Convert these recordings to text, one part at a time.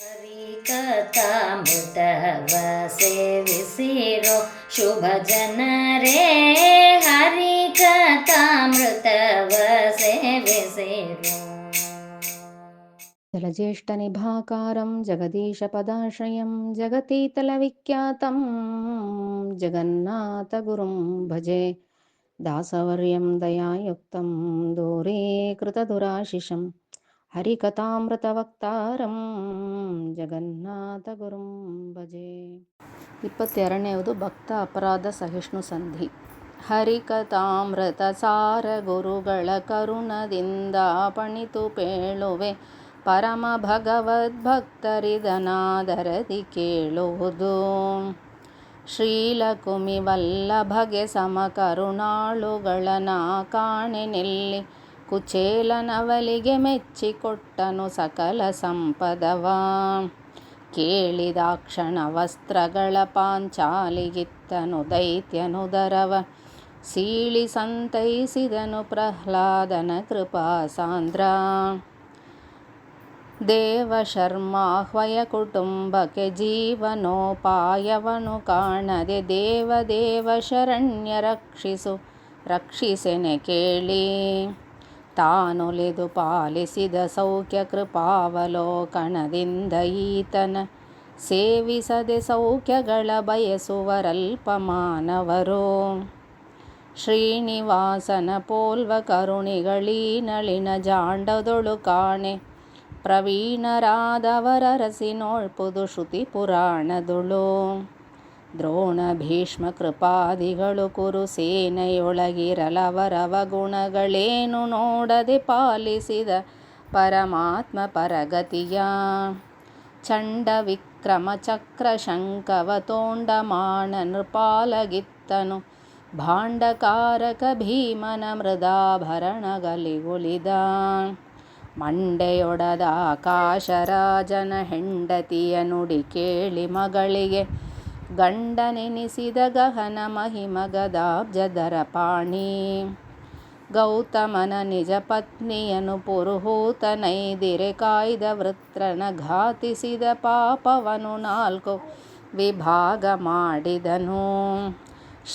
ಹರಿಕಥಾಮೃತವ ಸೇವಿಸಿರೋ ಶುಭ ಜನರೇ, ಹರಿಕಥಾಮೃತವ ಸೇವಿಸಿರೋ. ಜಲಜ್ಯೇಷ್ಠನಿಭಾಕಾರಂ ಜಗದೀಶಪದಾಶ್ರಯಂ ಜಗತೀತಲವಿಖ್ಯಾತಂ ಜಗನ್ನಾಥಗುರುಂ ಭಜೆ. ದಾಸವರ್ಯಂ ದಯಾಯುಕ್ತಂ ದೂರೀಕೃತದುರಾಶಿಷಂ ಹರಿಕಥಾಮೃತವಕ್ತಾರಂ ಜಗನ್ನಾಥಗುರುಂ ಭಜೆ. 22ನೇದು ಭಕ್ತ ಅಪರಾಧ ಸಹಿಷ್ಣು ಸಂಧಿ. ಹರಿಕಥಾಮೃತ ಸಾರ ಗುರುಗಳ ಕರುಣದಿಂದ ಪಣಿತು ಪೇಳುವೆ, ಪರಮ ಭಗವದ್ಭಕ್ತರಿದನಾದರದಿ ಕೇಳುವುದು. ಶ್ರೀಲಕುಮಿ ವಲ್ಲಭಗೆ ಸಮ ಕರುಣಾಳುಗಳನ ಕಾಣೆನೆಲ್ಲಿ, ಕುಚೇಲನವಲಿಗೆ ಮೆಚ್ಚಿಕೊಟ್ಟನು ಸಕಲ ಸಂಪದವ. ಕೇಳಿದಾಕ್ಷಣ ವಸ್ತ್ರಗಳ ಪಾಂಚಾಲಿಗಿತ್ತನು ದೈತ್ಯನು ದರವ, ಸೀಳಿ ಸಂತೈಸಿದನು ಪ್ರಹ್ಲಾದನ ಕೃಪಾ ಸಾಂದ್ರ. ದೇವಶರ್ಮಾಹ್ವಯ ಕುಟುಂಬಕ್ಕೆ ಜೀವನೋಪಾಯವನು ಕಾಣದೆ, ದೇವ ಶರಣ್ಯ ರಕ್ಷಿಸೆನೆ ಕೇಳಿ. ತಾನೊಲಿದು ಪಾಲಿಸಿದ ಸೌಖ್ಯ ಕೃಪಾವಲೋಕನದಿಂದ ಈತನ ಸೇವಿಸದೆ ಸೌಖ್ಯಗಳ ಬಯಸುವರಲ್ಪ ಮಾನವರು. ಶ್ರೀನಿವಾಸನ ಪೋಲ್ವ ಕರುಣಿಗಳೀ ನಳಿನ ಜಾಂಡದೊಳು ಕಾಣೆ, ಪ್ರವೀಣರಾದವರರಸಿ ನೋಳ್ಪುದು ಶ್ರುತಿ ಪುರಾಣದುಳು. ದ್ರೋಣ ಭೀಷ್ಮ ಕೃಪಾದಿಗಳು ಕುರು ಸೇನೆಯೊಳಗಿರಲವರವ ಗುಣಗಳೇನು ನೋಡದೆ ಪಾಲಿಸಿದ ಪರಮಾತ್ಮ ಪರಗತಿಯ. ಚಂಡ ವಿಕ್ರಮ ಚಕ್ರ ಶಂಕವ ತೋಂಡಮಾನ ನೃಪಾಲಗಿತ್ತನು, ಭಾಂಡಕಾರಕ ಭೀಮನ ಮೃದಾಭರಣಗಲಿಗುಲಿದ. ಮಂಡೆಯೊಡದ ಆಕಾಶರಾಜನ ಹೆಂಡತಿಯ ನುಡಿ ಕೇಳಿ ಮಗಳಿಗೆ, ಗಂಡನೆನಿಸಿದ ಗಹನ ಮಹಿಮ ಗದಾಬ್ಜಧರ ಪಾಣಿ. ಗೌತಮನ ನಿಜ ಪತ್ನಿಯನು ಪುರುಹೂತನೈದಿರೆ ಕಾಯ್ದ ವೃತ್ರನ ಘಾತಿಸಿದ ಪಾಪವನು 4 ವಿಭಾಗ ಮಾಡಿದನು.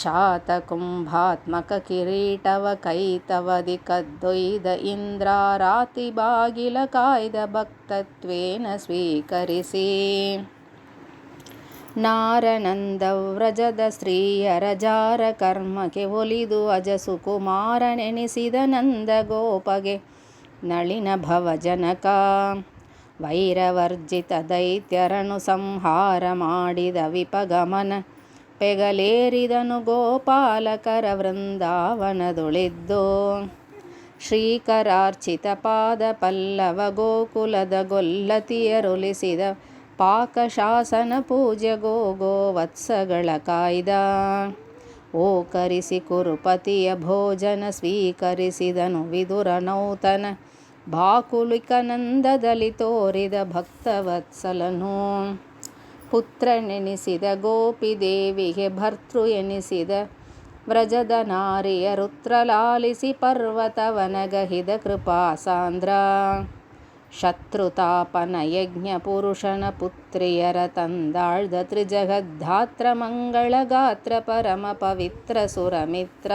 ಶಾತಕುಂಭಾತ್ಮಕ ಕಿರೀಟವ ಕೈತವದಿ ಕದ್ದೊಯ್ದ ಇಂದ್ರಾರಾತಿ ಬಾಗಿಲ ಕಾಯ್ದ ಭಕ್ತತ್ವೇನ ಸ್ವೀಕರಿಸಿ. ನಾರನಂದ ವ್ರಜದ ಸ್ತ್ರೀಯರ ಜಾರ ಕರ್ಮಕ್ಕೆ ಒಲಿದು ಅಜಸು ಕುಮಾರನೆನಿಸಿದ ನಂದ ಗೋಪಗೆ ನಳಿನ ಭವಜನಕ. ವೈರವರ್ಜಿತ ದೈತ್ಯರನು ಸಂಹಾರ ಮಾಡಿದ ವಿಪಗಮನ, ಪೆಗಲೇರಿದನು ಗೋಪಾಲಕರ ವೃಂದಾವನದುಳಿದ್ದು. ಶ್ರೀಕರಾರ್ಚಿತ ಪಾದ ಪಲ್ಲವ ಗೋಕುಲದ ಗೊಲ್ಲತಿಯರೊಲಿಸಿದ, ಪಾಕಶಾಸನ ಪೂಜ್ಯ ಗೋವತ್ಸಗಳ ಕಾಯ್ದ. ಓಕರಿಸಿ ಕುರುಪತಿಯ ಭೋಜನ ಸ್ವೀಕರಿಸಿದನು ವಿದುರನೌತನ, ಭಾಕುಲಿಕನಂದದಲ್ಲಿ ತೋರಿದ ಭಕ್ತವತ್ಸಲನು. ಪುತ್ರನೆನಿಸಿದ ಗೋಪಿದೇವಿಗೆ ಭರ್ತೃ ಎನಿಸಿದ ವ್ರಜದ ನಾರಿಯ ರುತ್ರಲಾಲಿಸಿ ಪರ್ವತವನಗಹಿದ ಕೃಪಾಸಾಂದ್ರ. ಶತ್ರುತಾಪನ ಯಜ್ಞ ಪುರುಷನ ಪುತ್ರಿಯರ ತಂದಾಳ್ದ ತ್ರಿಜಗದ್ಧಾತ್ರ ಮಂಗಳ ಗಾತ್ರ ಪರಮ ಪವಿತ್ರ ಸುರಮಿತ್ರ.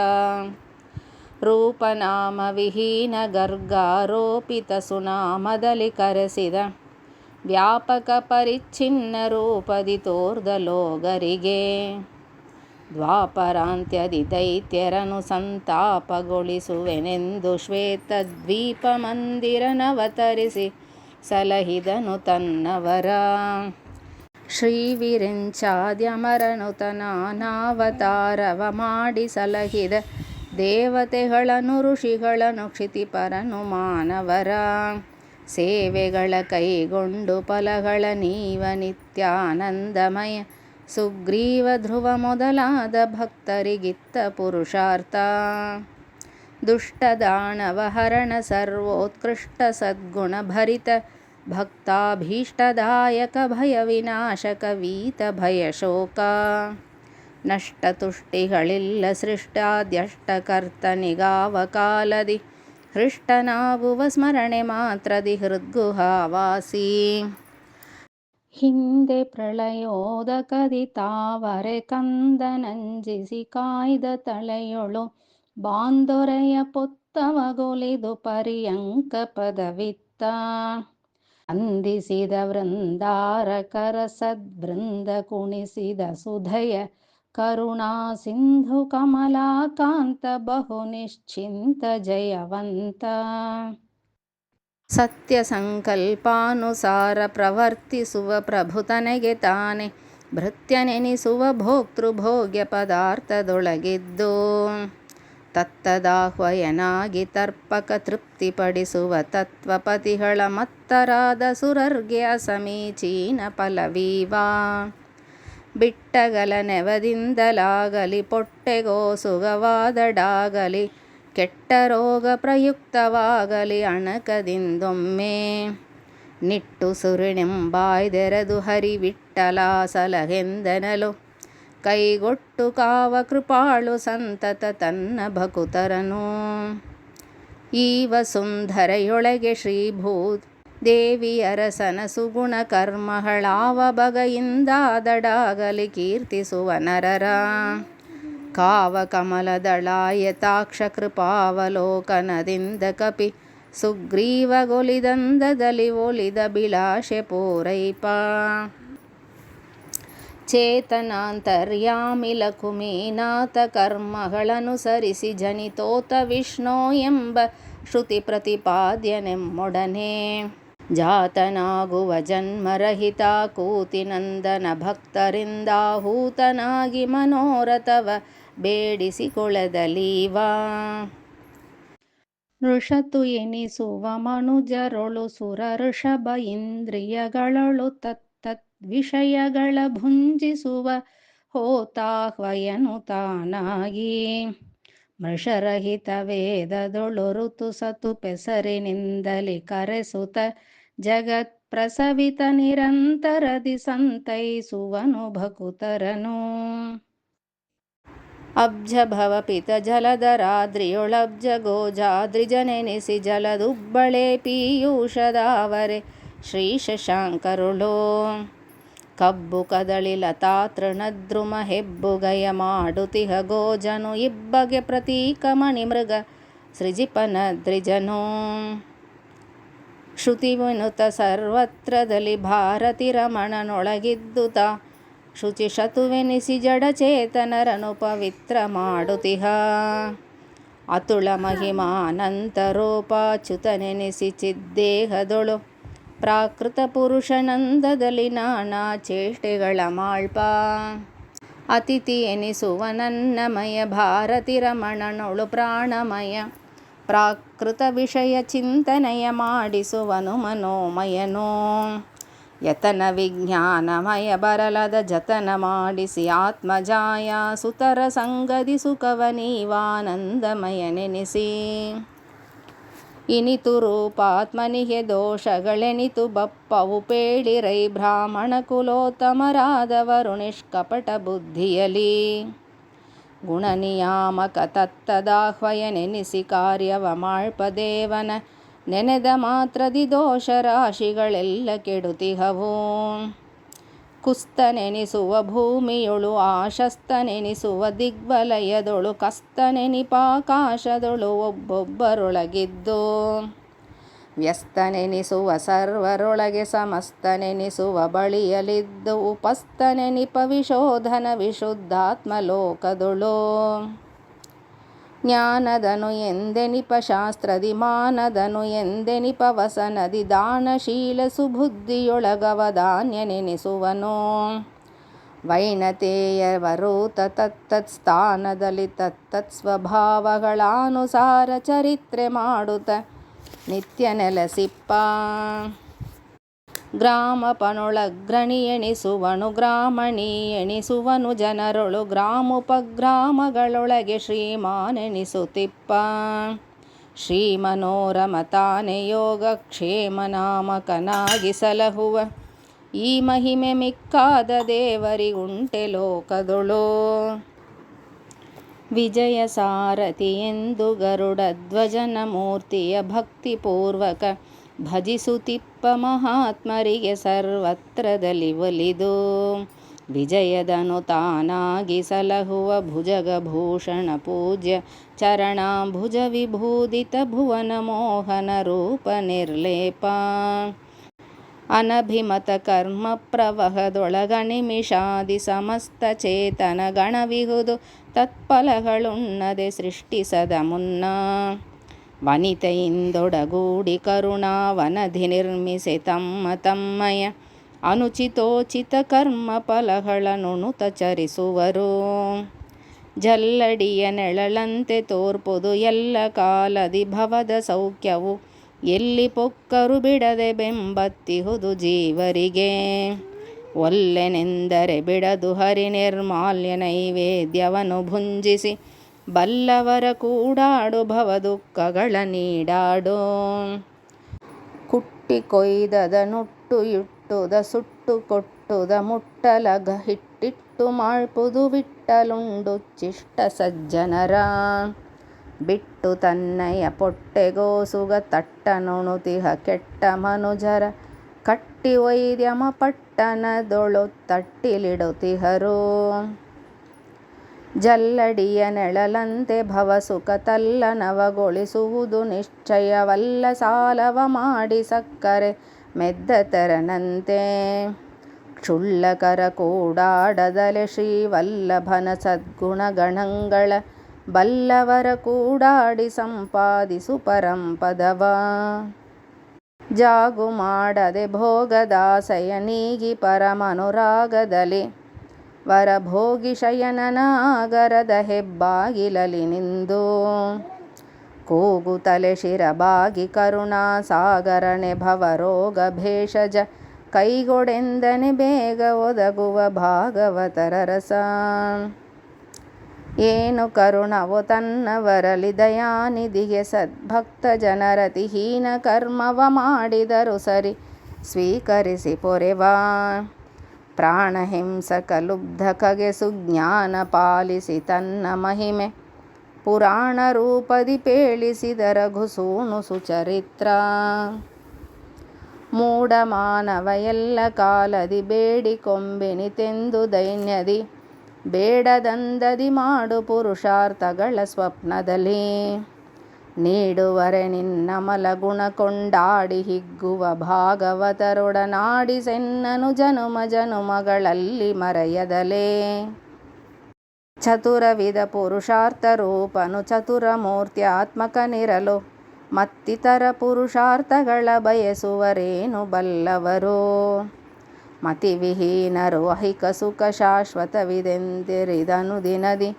ರೂಪನಾಮ ವಿಹೀನ ಗರ್ಗಾರೋಪಿತ ಸುನಾಮದಲ್ಲಿ ಕರೆಸಿದ, ವ್ಯಾಪಕ ಪರಿಚ್ಛಿನ್ನ ರೂಪದಿ ತೋರ್ದ ಲೋಗರಿಗೆ. ದ್ವಾಪರಾಂತ್ಯದಿ ದೈತ್ಯರನು ಸಂತಾಪಗೊಳಿಸುವೆನೆಂದು ಶ್ವೇತದ್ವೀಪ ಮಂದಿರನವತರಿಸಿ ಸಲಹಿದನು ತನ್ನವರ. ಶ್ರೀವಿರಿಂಚಾದ್ಯಮರನುತ ನಾನಾವತಾರವ ಮಾಡಿ ಸಲಹಿದ, ದೇವತೆಗಳನ್ನು ಋಷಿಗಳನ್ನು ಕ್ಷಿತಿಪರನು ಮಾನವರ. ಸೇವೆಗಳ ಕೈಗೊಂಡು ಫಲಗಳ ನೀವ ನಿತ್ಯಾನಂದಮಯ, ಸುಗ್ರೀವ ಧ್ರುವ ಮೊದಲಾದ ಭಕ್ತರಿಗಿತ್ತ ಪುರುಷಾರ್ಥ. ದುಷ್ಟ ದಾನವ ಹರಣ ಸರ್ವೋತ್ಕೃಷ್ಟ ಸದ್ಗುಣ ಭರಿತ, ಭಕ್ತಾಭೀಷ್ಟದಾಯಕ ಭಯ ವಿನಾಶಕ ವೀತ ಭಯ ಶೋಕ. ನಷ್ಟ ತುಷ್ಟಿಗಳಿಲ್ಲ ಸೃಷ್ಟಾದ್ಯಷ್ಟಕರ್ತನಿಗಾವ ಕಾಲದಿ, ಹೃಷ್ಟನಾಗುವ ಸ್ಮರಣೆ ಮಾತ್ರದಿ ಹೃದ್ಗುಹಾವಾಸಿ. ಹಿಂದೆ ಪ್ರಳಯೋದಕದಿ ತಾವರೆ ಕಂದನಂಜಿಸಿ ಕಾಯ್ದ ತಳೆಯೊಳು ಬಾಂದೊರೆಯ ಪೊತ್ತವಗೊಲಿದು ಪರ್ಯಂಕ ಪದವಿತ್ತ ವಂದಿಸಿದ ವೃಂದಾರಕರ ಸದ್ವೃಂದ ಕುಣಿಸಿದ ಸುಧಯ ಕರುಣಾ ಸಿಂಧು ಕಮಲಾಕಾಂತ ಬಹು ನಿಶ್ಚಿಂತ ಜಯವಂತ ಸತ್ಯ ಸಂಕಲ್ಪಾನುಸಾರ ಪ್ರವರ್ತಿಸುವ ಪ್ರಭುತನೆಗೆ ತಾನೆ ಭೃತ್ಯನೆನಿಸುವ ಭೋಕ್ತೃಭೋಗ್ಯ ಪದಾರ್ಥದೊಳಗಿದ್ದು ತತ್ತದಾಹ್ವಯನಾಗಿ ತರ್ಪಕ ತೃಪ್ತಿಪಡಿಸುವ ತತ್ವಪತಿಗಳ ಮತ್ತರಾದ ಸುರರ್ಗೆ ಅಸಮೀಚೀನ ಫಲವೀವಾ ಬಿಟ್ಟಗಲ ನೆವದಿಂದಲಾಗಲಿ ಪೊಟ್ಟೆಗೋಸುಗವಾದಡಾಗಲಿ ಕೆಟ್ಟ ರೋಗ ಪ್ರಯುಕ್ತವಾಗಲಿ ಅಣಕದಿಂದೊಮ್ಮೆ ನಿಟ್ಟು ಸುರಿಣೆಂಬಾಯ್ದೆರೆದು ಹರಿವಿಟ್ಟಲ ಸಲಹೆಂದೆನಲು ಕೈಗೊಟ್ಟು ಕಾವ ಕೃಪಾಳು ಸಂತತ ತನ್ನ ಭಕುತರನು ಈ ವಸುಂಧರೆಯೊಳಗೆ ಶ್ರೀಭೂ ದೇವಿಯರಸನ ಸುಗುಣ ಕರ್ಮಗಳಾವ ಬಗೆಯಿಂದಾದಡಾಗಲಿ ಕೀರ್ತಿಸುವ ನರರ ಕಾವ ಕಮಲದಳಾಯತಾಕ್ಷ ಕೃಪಾವಲೋಕನದಿಂದ ಕಪಿ ಸುಗ್ರೀವಗೊಲಿದಂದದಲ್ಲಿ ಒಲಿದ ಬಿಲಾಶೆ ಪೂರೈಪ ಚೇತನಾಂತರ್ಯಾಮಿ ಲಕುಮೀನಾಥ ಕರ್ಮಗಳನುಸರಿಸಿ ಜನಿತೋತ ವಿಷ್ಣೋ ಎಂಬ ಶ್ರುತಿ ಪ್ರತಿಪಾದ್ಯನೆಮ್ಮೊಡನೆ ಜಾತನಾಗುವ ಜನ್ಮರಹಿತ ಕೂತಿನಂದನ ಭಕ್ತರಿಂದಾಹೂತನಾಗಿ ಮನೋರಥವ ಬೇಡಿಸಿಕೊಳ್ಳದಲೀವಾ ಋಷತು ಎನಿಸುವ ಮನುಜರೊಳು ಸುರ ಋಷಭ ಇಂದ್ರಿಯಗಳೊಳು ತತ್ತತ್ ವಿಷಯಗಳ ಭುಂಜಿಸುವ ಹೋತಾಹ್ವಯನು ತಾನಾಗಿ ಮೃಷರಹಿತ ವೇದದೊಳು ಋತು ಸತು ಪೆಸರಿನಿಂದಲಿ ಕರೆಸುತ್ತ ಜಗತ್ ಪ್ರಸವಿತ ನಿರಂತರದಿ ಸಂತೈಸುವನು ಭಕುತರನು ಅಬ್ಜ ಭವಪಿತ ಜಲಧರಾದ್ರಿಯೊಳಬ್ಜ ಗೋಜಾದ್ರಿಜನೆನಿಸಿ ಜಲದುಬ್ಬಳೆ ಪೀಯೂಷದಾವರೆ ಶ್ರೀ ಶಶಾಂಕರುಳೋ ಕಬ್ಬು ಕದಳಿ ಲತಾ ತೃಣದ್ರುಮ ಹೆಬ್ಬುಗಯ ಮಾಡುತಿಹ ಗೋಜನು ಇಬ್ಬಗೆ ಪ್ರತೀಕ ಮಣಿಮೃಗ ಸೃಜಿಪನದ್ರಿಜನು ಶ್ರುತಿವಿನುತ ಸರ್ವತ್ರದಲ್ಲಿ ಭಾರತಿ ರಮಣನೊಳಗಿದ್ದುತ ಶುಚಿಶತುವೆನಿಸಿ ಜಡಚೇತನರನು ಪವಿತ್ರ ಮಾಡುತಿಹ ಅತುಳ ಮಹಿಮಾನಂತರೋಪಾಚ್ಯುತನೆನಿಸಿ ಚಿದ್ದೇಹದೊಳು ಪ್ರಾಕೃತ ಪುರುಷನಂದದಲ್ಲಿ ನಾನಾ ಚೇಷ್ಟೆಗಳ ಮಾಳ್ಪ ಅತಿಥಿ ಎನಿಸುವ ನನ್ನಮಯ ಭಾರತಿ ರಮಣನೊಳು ಪ್ರಾಣಮಯ ಪ್ರಾಕೃತ ವಿಷಯ ಚಿಂತನೆಯ ಮಾಡಿಸುವನು ಮನೋಮಯನೋ ಯತನ ವಿಜ್ಞಾನಮಯ ಬರಲದ ಜತನ ಮಾಡಿಸಿ ಆತ್ಮಜಾಯ ಸುತರ ಸಂಗದಿ ಸುಖವ ನೀವಾನಂದಮಯನೆನಿಸಿ ಇನಿತು ರೂಪಾತ್ಮನಿಗೆ ದೋಷಗಳೆನಿತು ಬಪ್ಪವು ಪೇಳಿರೈ ಬ್ರಾಹ್ಮಣ ಕುಲೋತ್ತಮರಾದವರು ನಿಷ್ಕಪಟ ಬುದ್ಧಿಯಲಿ ಗುಣನಿಯಾಮಕ ತತ್ತದಾಹ್ವಯನೆನಿಸಿ ಕಾರ್ಯವ ಮಾಳ್ಪದೇವನ ನೆನೆದ ಮಾತ್ರದಿ ದೋಷ ರಾಶಿಗಳೆಲ್ಲ ಕೆಡುತಿಹವು ಕುಸ್ತನೆನಿಸುವ ಭೂಮಿಯೊಳು ಆಶಸ್ತನೆನಿಸುವ ದಿಗ್ವಲಯದೊಳು ಕಸ್ತನೆನಿಪಾಕಾಶದೊಳು ಒಬ್ಬೊಬ್ಬರೊಳಗಿದ್ದು ವ್ಯಸ್ತನೆನಿಸುವ ಸರ್ವರೊಳಗೆ ಸಮಸ್ತನೆನಿಸುವ ಬಳಿಯಲಿದ್ದು ಉಪಸ್ಥನೆನಿಪ ವಿಶೋಧನ ವಿಶುದ್ಧಾತ್ಮಲೋಕದೊಳು ಜ್ಞಾನದನು ಎಂದೆನಿಪ ಶಾಸ್ತ್ರದಿ ಮಾನದನು ಎಂದೆನಿಪ ವಸನದಿ ದಾನಶೀಲ ಸುಬುದ್ಧಿಯೊಳಗವಧಾನ್ಯನೆನಿಸುವನು ವೈನತೇಯವರೂತ ತತ್ತತ್ ಸ್ಥಾನದಲ್ಲಿ ತತ್ತತ್ ಸ್ವಭಾವಗಳಾನುಸಾರ ಚರಿತ್ರೆ ಮಾಡುತ್ತ ನಿತ್ಯ ನೆಲಸಿಪ್ಪ ಗ್ರಾಮಪನೊಳಗ್ರಣಿ ಎಣಿಸುವನು ಗ್ರಾಮಣಿ ಎಣಿಸುವನು ಜನರೊಳು ಗ್ರಾಮೋಪಗ್ರಾಮಗಳೊಳಗೆ ಶ್ರೀಮಾನೆನಿಸುತ್ತಿಪ್ಪ ಶ್ರೀಮನೋರಮ ತಾನೆ ಯೋಗಕ್ಷೇಮ ನಾಮಕನಾಗಿ ಸಲಹುವ ಈ ಮಹಿಮೆ ಮಿಕ್ಕಾದ ದೇವರಿಗುಂಟೆ ಲೋಕದೊಳು ವಿಜಯ ಸಾರಥಿ ಎಂದು ಗರುಡ ಧ್ವಜನ ಮೂರ್ತಿಯ ಭಕ್ತಿಪೂರ್ವಕ ಭಜಿಸುತ್ತಿಪ್ಪ ಮಹಾತ್ಮರಿಗೆ ಸರ್ವತ್ರದಲ್ಲಿ ಒಲಿದು ವಿಜಯದನು ತಾನಾಗಿ ಸಲಹುವ ಭುಜಗಭೂಷಣ ಪೂಜ್ಯ ಚರಣಾಂಬುಜ ವಿಭೂದಿತ ಭುವನ ಮೋಹನ ರೂಪ ನಿರ್ಲೇಪ ಅನಭಿಮತ ಕರ್ಮ ಪ್ರವಹದೊಳಗ ನಿಮಿಷಾದಿ ಸಮಸ್ತ ಚೇತನ ಗಣವಿಹುದು ತತ್ಫಲಗಳುಣ್ಣದೆ ಸೃಷ್ಟಿಸದ ಮುನ್ನ ವನಿತೆಯಿಂದೊಡಗೂಡಿ ಕರುಣಾವನಧಿ ನಿರ್ಮಿಸೆ ತಮ್ಮ ತಮ್ಮಯ ಅನುಚಿತೋಚಿತ ಕರ್ಮ ಫಲಗಳನುಣುತ ಚರಿಸುವರು. ಜಲ್ಲಡಿಯ ನೆಳಲಂತೆ ತೋರ್ಪುದು ಎಲ್ಲ ಕಾಲದಿ ಭವದ ಸೌಖ್ಯವು ಎಲ್ಲಿ ಪೊಕ್ಕರು ಬಿಡದೆ ಬೆಂಬತ್ತಿಹುದು ಜೀವರಿಗೆ. ಒಲ್ಲೆನೆಂದರೆ ಬಿಡದು ಹರಿ ನಿರ್ಮಾಲ್ಯ ನೈವೇದ್ಯವನ್ನು ಭುಂಜಿಸಿ ಬಲ್ಲವರ ಕೂಡಾಡು ಭವದುಃಖಗಳ ನೀಡಾಡು. ಕುಟ್ಟಿ ಕೊಯ್ದದ ನುಟ್ಟು ಇಟ್ಟುದ ಸುಟ್ಟು ಕೊಟ್ಟುದ ಮುಟ್ಟಲಗ ಹಿಟ್ಟಿಟ್ಟು ಮಾಡ್ಪುದು ಬಿಟ್ಟಲುಂಡು ಚಿಷ್ಟ ಸಜ್ಜನರ. ಬಿಟ್ಟು ತನ್ನಯ ಪೊಟ್ಟೆಗೋಸುಗ ತಟ್ಟನುಣುತಿಹ ಕೆಟ್ಟ ಮನುಜರ ಕಟ್ಟಿ ವೈದ್ಯಮ ಪಟ್ಟಣದೊಳು ತಟ್ಟಿಲಿಡುತಿಹರು. ಜಲ್ಲಡಿಯ ನೆಳಲಂತೆ ಭವಸುಖ ತಲ್ಲನವಗೊಳಿಸುವುದು ನಿಶ್ಚಯವಲ್ಲ ಸಾಲವ ಮಾಡಿ ಸಕ್ಕರೆ ಮೆದ್ದ ತೆರನಂತೆ. ಕ್ಷುಲ್ಲಕರ ಕೂಡಾಡದಲೆ ಶ್ರೀವಲ್ಲಭನ ಸದ್ಗುಣಗಣಗಳ ಬಲ್ಲವರ ಕೂಡಾಡಿ ಸಂಪಾದಿಸು ಪರಂಪದವ. ಜಾಗು ಮಾಡದೆ ಭೋಗದಾಸಯ ನೀಗಿ ಪರಮನುರಾಗದಲ್ಲಿ ವರಭೋಗಿ ಶಯನನಾಗರದ ಹೆಬ್ಬಾಗಿಲಲಿ ನಿಂದು. ಕೂಗುತಲೆ ಶಿರಬಾಗಿ ಕರುಣಾ ಸಾಗರನೆ ಭವರೋಗ ಭೇಷಜ ಕೈಗೊಡೆಂದನೆ ಬೇಗ ಒದಗುವ ಭಾಗವತರ ರಸ. ಏನು ಕರುಣವೋ ತನ್ನವರಲಿ ದಯಾನಿಧಿಗೆ ಸದ್ಭಕ್ತ ಜನರತಿಹೀನ ಕರ್ಮವ ಮಾಡಿದರು ಸರಿ ಸ್ವೀಕರಿಸಿ ಪೊರೆವಾ. ಪ್ರಾಣಹಿಂಸಕ ಲುಬ್ಧಕಗೆ ಸುಜ್ಞಾನ ಪಾಲಿಸಿ ತನ್ನ ಮಹಿಮೆ ಪುರಾಣ ರೂಪದಿ ಪೇಳಿಸಿದ ರಘುಸೂನು ಸುಚರಿತ್ರ. ಮೂಢ ಮಾನವ ಎಲ್ಲ ಕಾಲದಿ ಬೇಡಿಕೊಂಬೆನಿತೆಂದು ದೈನ್ಯದಿ ಬೇಡದಂದದಿ ಮಾಡು ಪುರುಷಾರ್ಥಗಳ ಸ್ವಪ್ನದಲ್ಲಿ. ನೀಡುವರೆ ನಿನ್ನ ಮಲಗುಣ ಕೊಂಡಾಡಿ ಹಿಗ್ಗುವ ಭಾಗವತರೊಡನಾಡಿ ಸೆನ್ನನು ಜನುಮ ಜನುಮಗಳಲ್ಲಿ ಮರೆಯದಲೇ. ಚತುರವಿಧ ಪುರುಷಾರ್ಥ ರೂಪನು ಚತುರಮೂರ್ತ್ಯಾತ್ಮಕನಿರಲು ಮತ್ತಿತರ ಪುರುಷಾರ್ಥಗಳ ಬಯಸುವರೇನು ಬಲ್ಲವರು. ಮತಿವಿಹೀನರು ಅಹಿಕ ಸುಖ ಶಾಶ್ವತವಿದೆಂದಿರಿದನು ದಿನದಿ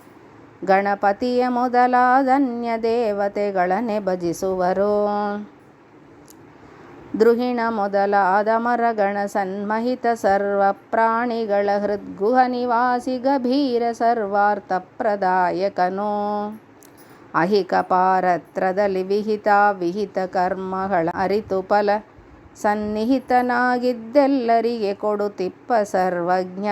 ಗಣಪತಿಯ ಮೊದಲಾದನ್ಯ ದೇವತೆಗಳನ್ನೇ ಭಜಿಸುವರು. ದ್ರುಹಿಣ ಮೊದಲಾದ ಮರಗಣ ಸನ್ಮಹಿತ ಸರ್ವ ಪ್ರಾಣಿಗಳ ಹೃದ್ಗುಹ ನಿವಾಸಿ ಗಭೀರ ಸರ್ವಾರ್ಥ ಪ್ರದಾಯಕನು. ಅಹಿಕ ಪಾರತ್ರದಲ್ಲಿ ವಿಹಿತ ವಿಹಿತ ಕರ್ಮಗಳ ಅರಿತು ಫಲ ಸನ್ನಿಹಿತನಾಗಿದ್ದೆಲ್ಲರಿಗೆ ಕೊಡುತಿಪ್ಪ ಸರ್ವಜ್ಞ.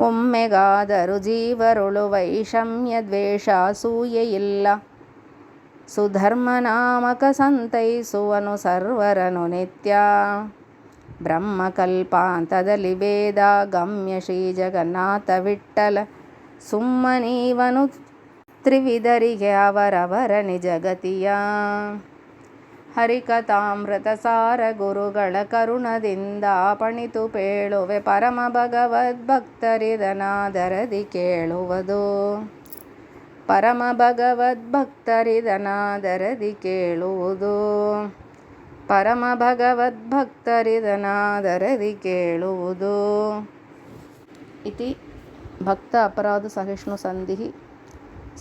ಒಮ್ಮೆಗಾದರೂ ಜೀವರುಳು ವೈಷಮ್ಯ ದ್ವೇಷ ಅಸೂಯೆ ಇಲ್ಲ ಸುಧರ್ಮನಾಮಕ ಸಂತೈಸುವನು ಸರ್ವರನು ನಿತ್ಯ. ಬ್ರಹ್ಮಕಲ್ಪಾಂತದಲ್ಲಿ ವೇದ ಗಮ್ಯ ಶ್ರೀ ಜಗನ್ನಾಥ ವಿಠ್ಠಲ ಸುಮ್ಮನೀವನು ತ್ರಿವಿಧರಿಗೆ ಅವರವರ ನಿಜಗತಿಯ. ಹರಿಕಥಾಮೃತ ಸಾರ ಗುರುಗಳ ಕರುಣದಿಂದ ಪಣಿತು ಪೇಳುವೆ ಪರಮ ಭಗವದ್ಭಕ್ತರಿದನಾದರದಿ ಕೇಳುವುದು. ಪರಮ ಭಗವದ್ಭಕ್ತರಿದನಾದರದಿ ಕೇಳುವುದು. ಪರಮ ಭಗವದ್ಭಕ್ತರಿದನಾದರದಿ ಕೇಳುವುದು. ಇತಿ ಭಕ್ತ ಅಪರಾಧ ಸಹಿಷ್ಣು ಸಂಧಿಃ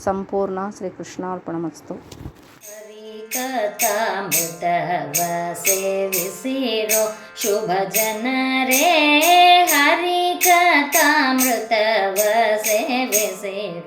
ಸಂಪೂರ್ಣ. ಶ್ರೀಕೃಷ್ಣಾರ್ಪಣಮಸ್ತು. ಹರಿಕಥಾಮೃತವ ಸೇವಿಸಿರೋ ಶುಭ ಜನರೇ. ಹರಿಕಥಾಮೃತವ ಸೇವಿಸಿರೋ